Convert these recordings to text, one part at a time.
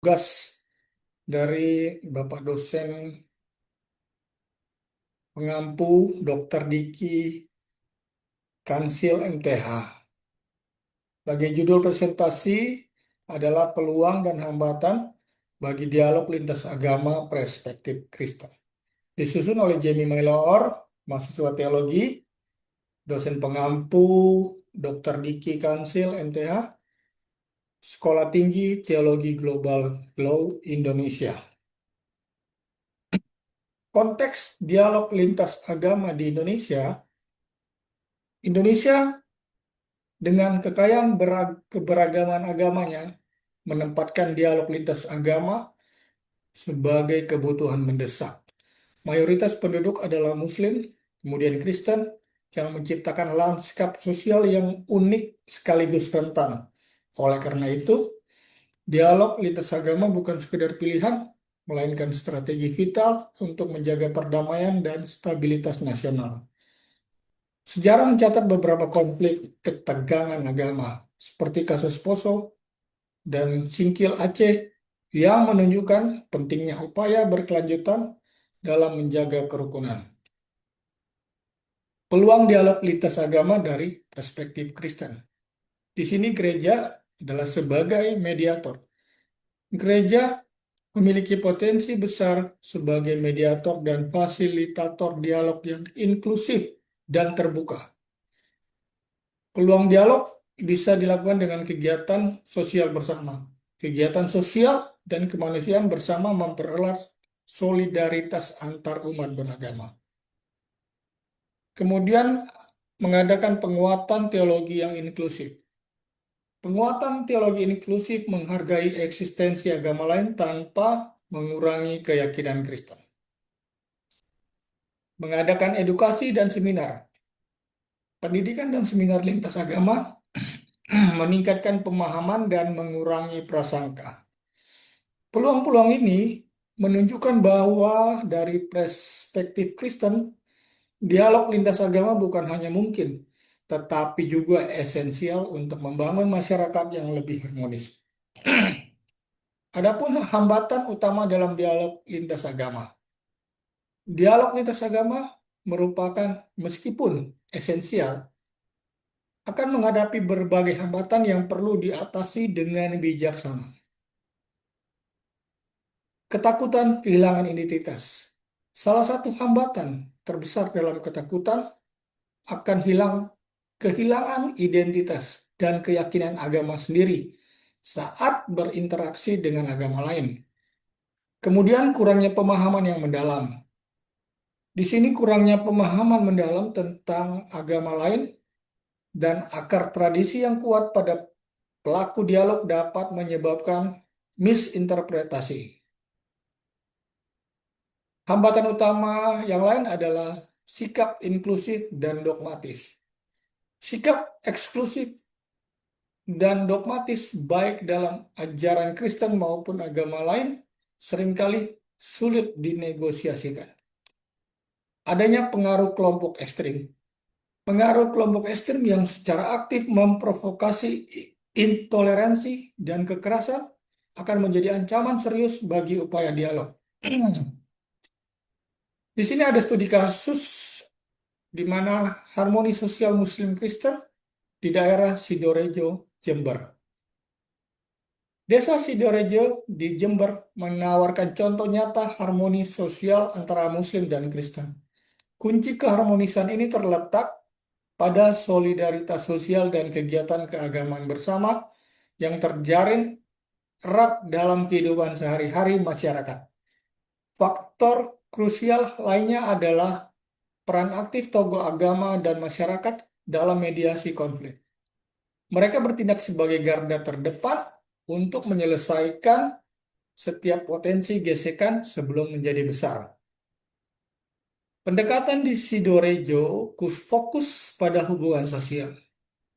Tugas dari Bapak dosen pengampu Dr. Diki Kansil MTH. Bagi judul presentasi adalah peluang dan hambatan bagi dialog lintas agama perspektif Kristen. Disusun oleh Jamie Maylor, mahasiswa teologi, dosen pengampu Dr. Diki Kansil MTH, Sekolah Tinggi Teologi Global GLOW Indonesia. Konteks dialog lintas agama di Indonesia, Indonesia dengan kekayaan keberagaman agamanya menempatkan dialog lintas agama sebagai kebutuhan mendesak. Mayoritas penduduk adalah Muslim, kemudian Kristen, yang menciptakan lanskap sosial yang unik sekaligus rentan. Oleh karena itu, dialog lintas agama bukan sekedar pilihan, melainkan strategi vital untuk menjaga perdamaian dan stabilitas nasional. Sejarah mencatat beberapa konflik ketegangan agama, seperti kasus Poso dan Singkil Aceh, yang menunjukkan pentingnya upaya berkelanjutan dalam menjaga kerukunan. Peluang dialog lintas agama dari perspektif Kristen. Di sini gereja adalah sebagai mediator. Gereja memiliki potensi besar sebagai mediator dan fasilitator dialog yang inklusif dan terbuka. Peluang dialog bisa dilakukan dengan kegiatan sosial bersama. Kegiatan sosial dan kemanusiaan bersama mempererat solidaritas antar umat beragama. Kemudian mengadakan penguatan teologi yang inklusif. Penguatan teologi inklusif menghargai eksistensi agama lain tanpa mengurangi keyakinan Kristen. Mengadakan edukasi dan seminar. Pendidikan dan seminar lintas agama meningkatkan pemahaman dan mengurangi prasangka. Peluang-peluang ini menunjukkan bahwa dari perspektif Kristen, dialog lintas agama bukan hanya mungkin, tetapi juga esensial untuk membangun masyarakat yang lebih harmonis. Adapun hambatan utama dalam dialog lintas agama. Dialog lintas agama merupakan, meskipun esensial, akan menghadapi berbagai hambatan yang perlu diatasi dengan bijaksana. Ketakutan kehilangan identitas. Salah satu hambatan terbesar dalam ketakutan akan kehilangan identitas dan keyakinan agama sendiri saat berinteraksi dengan agama lain. Kemudian kurangnya pemahaman yang mendalam. Di sini kurangnya pemahaman mendalam tentang agama lain dan akar tradisi yang kuat pada pelaku dialog dapat menyebabkan misinterpretasi. Hambatan utama yang lain adalah sikap inklusif dan dogmatis. Sikap eksklusif dan dogmatis baik dalam ajaran Kristen maupun agama lain seringkali sulit dinegosiasikan. Adanya pengaruh kelompok ekstrim. Pengaruh kelompok ekstrim yang secara aktif memprovokasi intoleransi dan kekerasan akan menjadi ancaman serius bagi upaya dialog. Di sini ada studi kasus di mana harmoni sosial Muslim Kristen di daerah Sidorejo, Jember. Desa Sidorejo di Jember menawarkan contoh nyata harmoni sosial antara Muslim dan Kristen. Kunci keharmonisan ini terletak pada solidaritas sosial dan kegiatan keagamaan bersama yang terjalin erat dalam kehidupan sehari-hari masyarakat. Faktor krusial lainnya adalah peran aktif tokoh agama dan masyarakat dalam mediasi konflik. Mereka bertindak sebagai garda terdepan untuk menyelesaikan setiap potensi gesekan sebelum menjadi besar. Pendekatan di Sidorejo fokus pada hubungan sosial,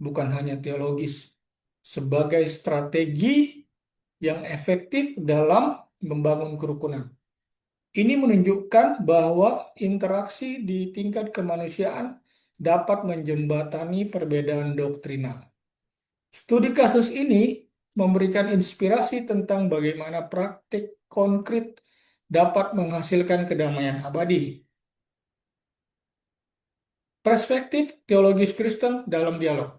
bukan hanya teologis, sebagai strategi yang efektif dalam membangun kerukunan. Ini menunjukkan bahwa interaksi di tingkat kemanusiaan dapat menjembatani perbedaan doktrinal. Studi kasus ini memberikan inspirasi tentang bagaimana praktik konkret dapat menghasilkan kedamaian abadi. Perspektif teologis Kristen dalam dialog,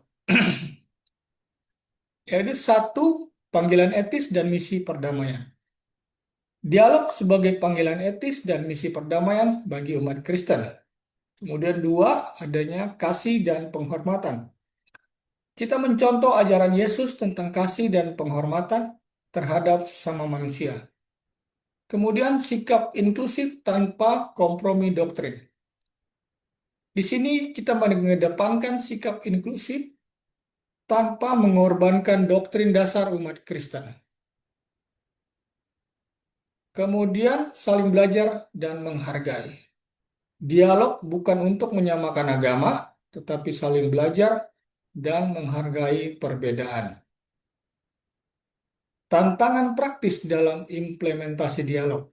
yaitu satu, panggilan etis dan misi perdamaian. Dialog sebagai panggilan etis dan misi perdamaian bagi umat Kristen. Kemudian dua, adanya kasih dan penghormatan. Kita mencontoh ajaran Yesus tentang kasih dan penghormatan terhadap sesama manusia. Kemudian sikap inklusif tanpa kompromi doktrin. Di sini kita mengedepankan sikap inklusif tanpa mengorbankan doktrin dasar umat Kristen. Kemudian saling belajar dan menghargai. Dialog bukan untuk menyamakan agama, tetapi saling belajar dan menghargai perbedaan. Tantangan praktis dalam implementasi dialog.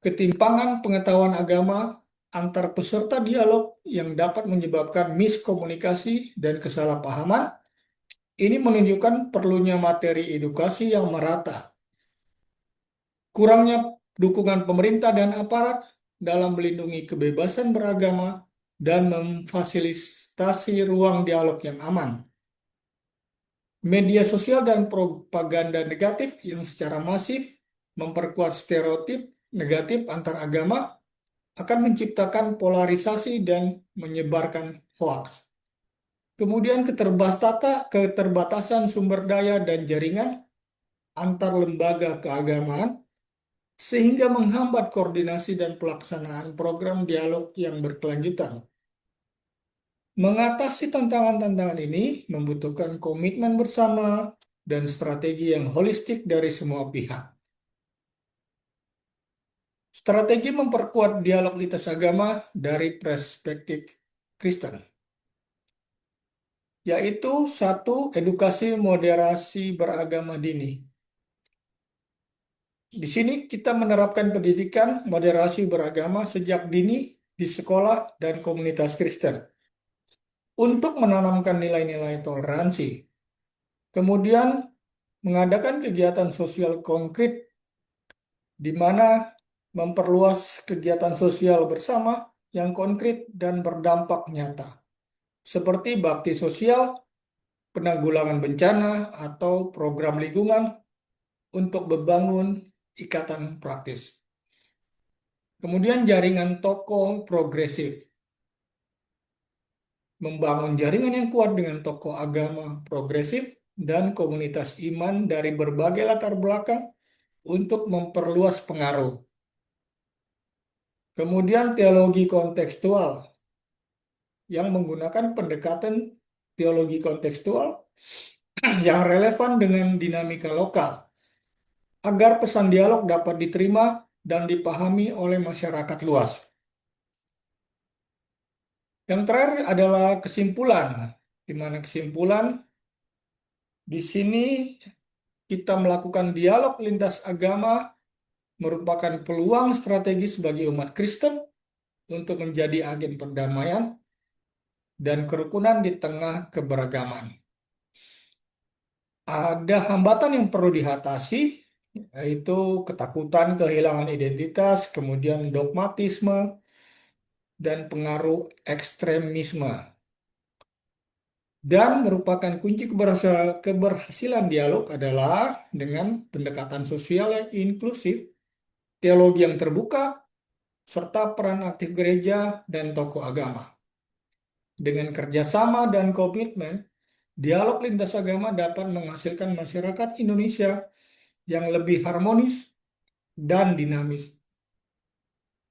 Ketimpangan pengetahuan agama antar peserta dialog yang dapat menyebabkan miskomunikasi dan kesalahpahaman. Ini menunjukkan perlunya materi edukasi yang merata. Kurangnya dukungan pemerintah dan aparat dalam melindungi kebebasan beragama dan memfasilitasi ruang dialog yang aman. Media sosial dan propaganda negatif yang secara masif memperkuat stereotip negatif antar agama akan menciptakan polarisasi dan menyebarkan hoaks. Kemudian keterbatasan sumber daya dan jaringan antar lembaga keagamaan sehingga menghambat koordinasi dan pelaksanaan program dialog yang berkelanjutan. Mengatasi tantangan-tantangan ini membutuhkan komitmen bersama dan strategi yang holistik dari semua pihak. Strategi memperkuat dialog lintas agama dari perspektif Kristen, yaitu satu, edukasi moderasi beragama dini. Di sini kita menerapkan pendidikan moderasi beragama sejak dini di sekolah dan komunitas Kristen untuk menanamkan nilai-nilai toleransi. Kemudian mengadakan kegiatan sosial konkret di mana memperluas kegiatan sosial bersama yang konkret dan berdampak nyata, seperti bakti sosial, penanggulangan bencana, atau program lingkungan untuk membangun ikatan praktis. Kemudian jaringan tokoh progresif. Membangun jaringan yang kuat dengan tokoh agama progresif dan komunitas iman dari berbagai latar belakang untuk memperluas pengaruh. Kemudian teologi kontekstual yang menggunakan pendekatan teologi kontekstual yang relevan dengan dinamika lokal agar pesan dialog dapat diterima dan dipahami oleh masyarakat luas. Yang terakhir adalah kesimpulan, di mana kesimpulan di sini kita melakukan dialog lintas agama merupakan peluang strategis bagi umat Kristen untuk menjadi agen perdamaian dan kerukunan di tengah keberagaman. Ada hambatan yang perlu diatasi, yaitu ketakutan kehilangan identitas, kemudian dogmatisme, dan pengaruh ekstremisme. Dan merupakan kunci keberhasilan dialog adalah dengan pendekatan sosial yang inklusif, teologi yang terbuka, serta peran aktif gereja dan tokoh agama. Dengan kerjasama dan komitmen, dialog lintas agama dapat menghasilkan masyarakat Indonesia yang lebih harmonis dan dinamis.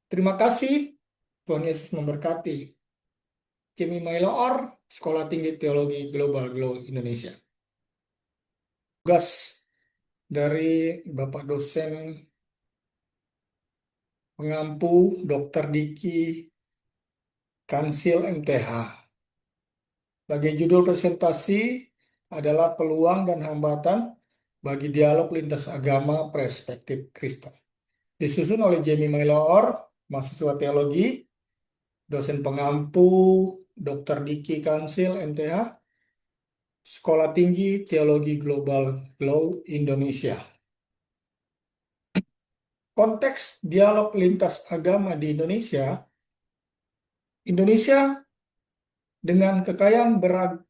Terima kasih, Tuhan Yesus memberkati. Kimi Mailoor, Sekolah Tinggi Teologi Global Glow Indonesia. Tugas dari Bapak dosen pengampu Dr. Diki Kansil MTH. Bagi judul presentasi adalah peluang dan hambatan bagi dialog lintas agama perspektif Kristen. Disusun oleh Jamie Mailoor, mahasiswa teologi, dosen pengampu Dr. Diki Kansil MTH, Sekolah Tinggi Teologi Global GLOW Indonesia. Konteks dialog lintas agama di Indonesia, Indonesia dengan kekayaan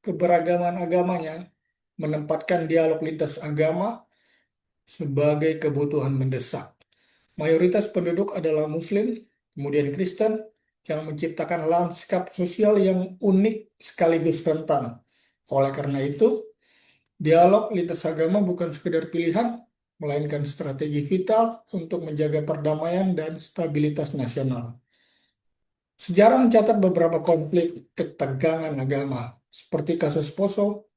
keberagaman agamanya menempatkan dialog lintas agama sebagai kebutuhan mendesak. Mayoritas penduduk adalah Muslim, kemudian Kristen, yang menciptakan lanskap sosial yang unik sekaligus rentan. Oleh karena itu, dialog lintas agama bukan sekedar pilihan, melainkan strategi vital untuk menjaga perdamaian dan stabilitas nasional. Sejarah mencatat beberapa konflik ketegangan agama, seperti kasus Poso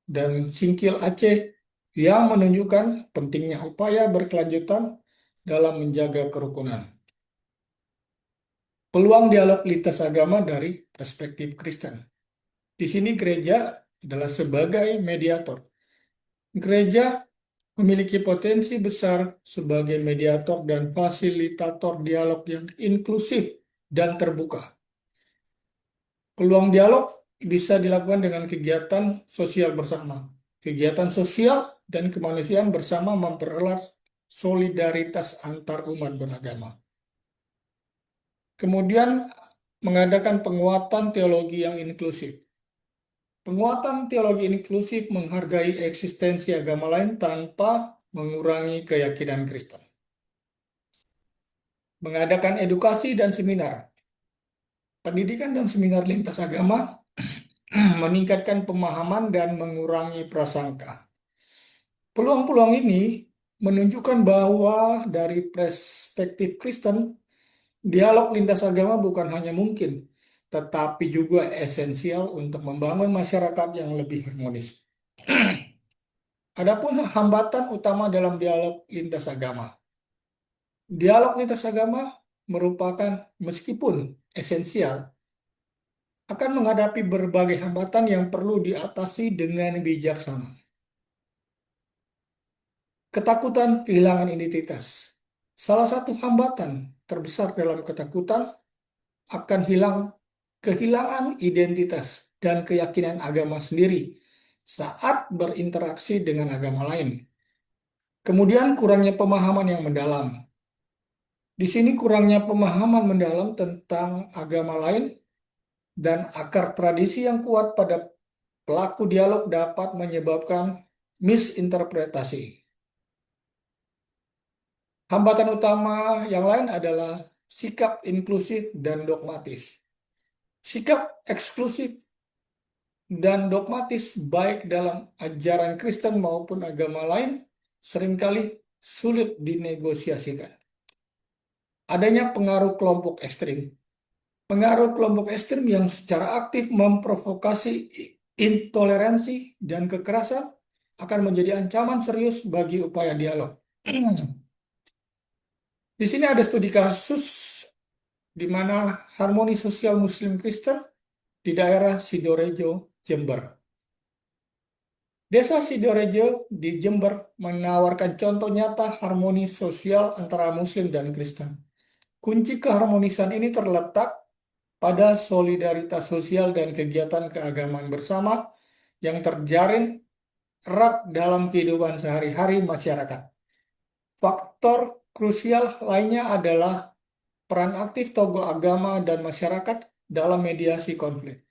dan Singkil Aceh, yang menunjukkan pentingnya upaya berkelanjutan dalam menjaga kerukunan. Peluang dialog lintas agama dari perspektif Kristen. Di sini gereja adalah sebagai mediator. Gereja memiliki potensi besar sebagai mediator dan fasilitator dialog yang inklusif dan terbuka. Peluang dialog bisa dilakukan dengan kegiatan sosial bersama. Kegiatan sosial dan kemanusiaan bersama mempererat solidaritas antar umat beragama. Kemudian mengadakan penguatan teologi yang inklusif. Penguatan teologi inklusif menghargai eksistensi agama lain tanpa mengurangi keyakinan Kristen. Mengadakan edukasi dan seminar. Pendidikan dan seminar lintas agama meningkatkan pemahaman dan mengurangi prasangka. Peluang-peluang ini menunjukkan bahwa dari perspektif Kristen, dialog lintas agama bukan hanya mungkin, tetapi juga esensial untuk membangun masyarakat yang lebih harmonis. Adapun hambatan utama dalam dialog lintas agama. Dialog lintas agama merupakan, meskipun esensial, akan menghadapi berbagai hambatan yang perlu diatasi dengan bijaksana. Ketakutan kehilangan identitas. Salah satu hambatan terbesar dalam ketakutan akan kehilangan identitas dan keyakinan agama sendiri saat berinteraksi dengan agama lain. Kemudian kurangnya pemahaman yang mendalam. Di sini kurangnya pemahaman mendalam tentang agama lain dan akar tradisi yang kuat pada pelaku dialog dapat menyebabkan misinterpretasi. Hambatan utama yang lain adalah sikap inklusif dan dogmatis. Sikap eksklusif dan dogmatis baik dalam ajaran Kristen maupun agama lain seringkali sulit dinegosiasikan. Adanya pengaruh kelompok ekstrim. Pengaruh kelompok ekstrim yang secara aktif memprovokasi intoleransi dan kekerasan akan menjadi ancaman serius bagi upaya dialog. Di sini ada studi kasus di mana harmoni sosial Muslim Kristen di daerah Sidorejo, Jember. Desa Sidorejo di Jember menawarkan contoh nyata harmoni sosial antara Muslim dan Kristen. Kunci keharmonisan ini terletak pada solidaritas sosial dan kegiatan keagamaan bersama yang terjalin erat dalam kehidupan sehari-hari masyarakat. Faktor krusial lainnya adalah peran aktif tokoh agama dan masyarakat dalam mediasi konflik.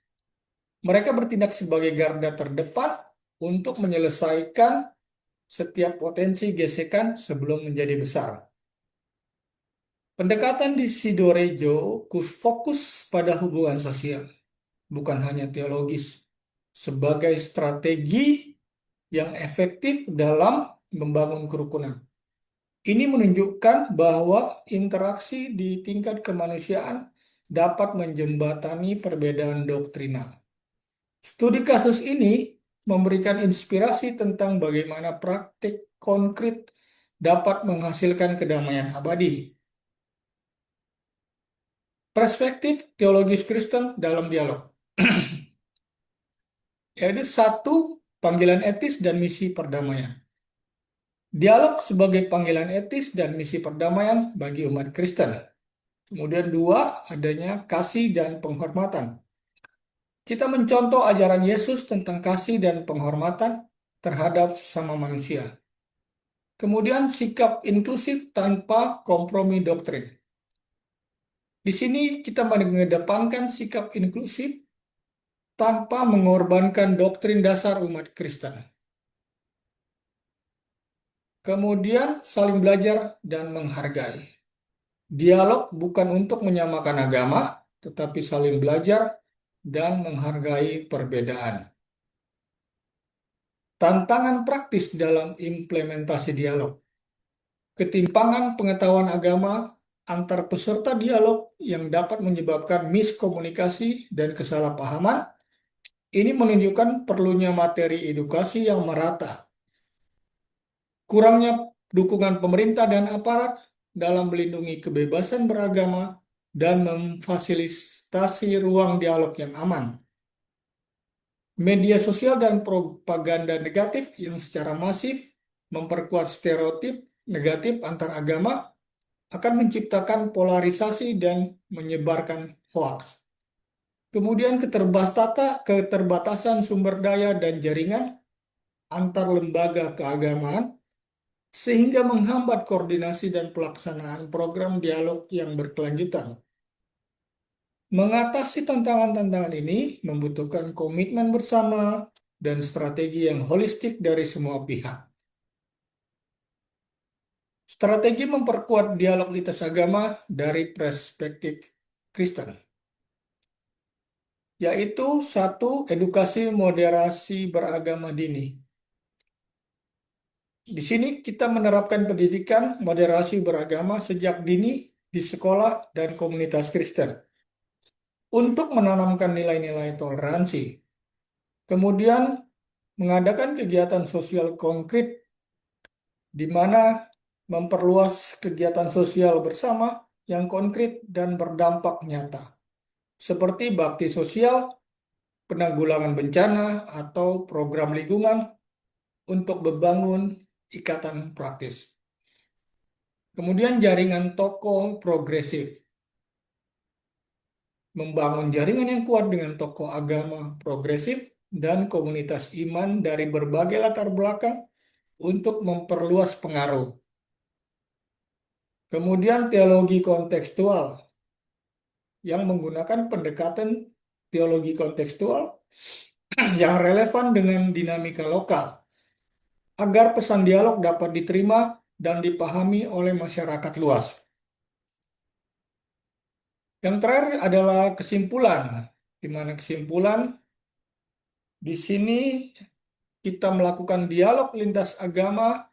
Mereka bertindak sebagai garda terdepan untuk menyelesaikan setiap potensi gesekan sebelum menjadi besar. Pendekatan di Sidorejo fokus pada hubungan sosial, bukan hanya teologis, sebagai strategi yang efektif dalam membangun kerukunan. Ini menunjukkan bahwa interaksi di tingkat kemanusiaan dapat menjembatani perbedaan doktrinal. Studi kasus ini memberikan inspirasi tentang bagaimana praktik konkret dapat menghasilkan kedamaian abadi. Perspektif teologis Kristen dalam dialog. Yaitu satu, panggilan etis dan misi perdamaian. Dialog sebagai panggilan etis dan misi perdamaian bagi umat Kristen. Kemudian dua, adanya kasih dan penghormatan. Kita mencontoh ajaran Yesus tentang kasih dan penghormatan terhadap sesama manusia. Kemudian sikap inklusif tanpa kompromi doktrin. Di sini kita mengedepankan sikap inklusif tanpa mengorbankan doktrin dasar umat Kristen. Kemudian saling belajar dan menghargai. Dialog bukan untuk menyamakan agama, tetapi saling belajar dan menghargai perbedaan. Tantangan praktis dalam implementasi dialog. Ketimpangan pengetahuan agama antar peserta dialog yang dapat menyebabkan miskomunikasi dan kesalahpahaman. Ini menunjukkan perlunya materi edukasi yang merata. Kurangnya dukungan pemerintah dan aparat dalam melindungi kebebasan beragama dan memfasilitasi ruang dialog yang aman. Media sosial dan propaganda negatif yang secara masif memperkuat stereotip negatif antar agama akan menciptakan polarisasi dan menyebarkan hoaks. Kemudian keterbatasan sumber daya dan jaringan antar lembaga keagamaan sehingga menghambat koordinasi dan pelaksanaan program dialog yang berkelanjutan. Mengatasi tantangan-tantangan ini membutuhkan komitmen bersama dan strategi yang holistik dari semua pihak. Strategi memperkuat dialog lintas agama dari perspektif Kristen, yaitu satu, edukasi moderasi beragama dini. Di sini kita menerapkan pendidikan moderasi beragama sejak dini di sekolah dan komunitas Kristen untuk menanamkan nilai-nilai toleransi. Kemudian mengadakan kegiatan sosial konkret di mana memperluas kegiatan sosial bersama yang konkret dan berdampak nyata, seperti bakti sosial, penanggulangan bencana, atau program lingkungan untuk membangun ikatan praktis. Kemudian jaringan tokoh progresif. Membangun jaringan yang kuat dengan tokoh agama progresif dan komunitas iman dari berbagai latar belakang untuk memperluas pengaruh. Kemudian teologi kontekstual yang menggunakan pendekatan teologi kontekstual yang relevan dengan dinamika lokal agar pesan dialog dapat diterima dan dipahami oleh masyarakat luas. Yang terakhir adalah kesimpulan, di mana kesimpulan di sini kita melakukan dialog lintas agama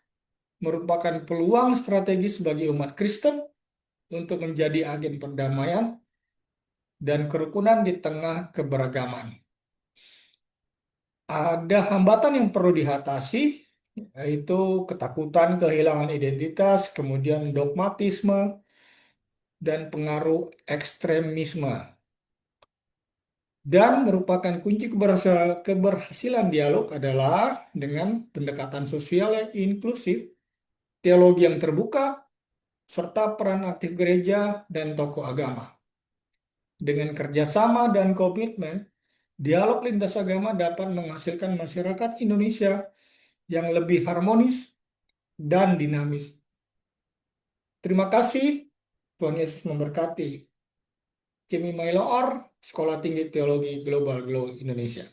merupakan peluang strategis bagi umat Kristen untuk menjadi agen perdamaian dan kerukunan di tengah keberagaman. Ada hambatan yang perlu diatasi, yaitu ketakutan kehilangan identitas, kemudian dogmatisme, dan pengaruh ekstremisme. Dan merupakan kunci keberhasilan dialog adalah dengan pendekatan sosial yang inklusif, teologi yang terbuka, serta peran aktif gereja dan tokoh agama. Dengan kerjasama dan komitmen, dialog lintas agama dapat menghasilkan masyarakat Indonesia yang lebih harmonis dan dinamis. Terima kasih, Tuhan Yesus memberkati. Kimi Mailoor, Sekolah Tinggi Teologi Global Glow Indonesia.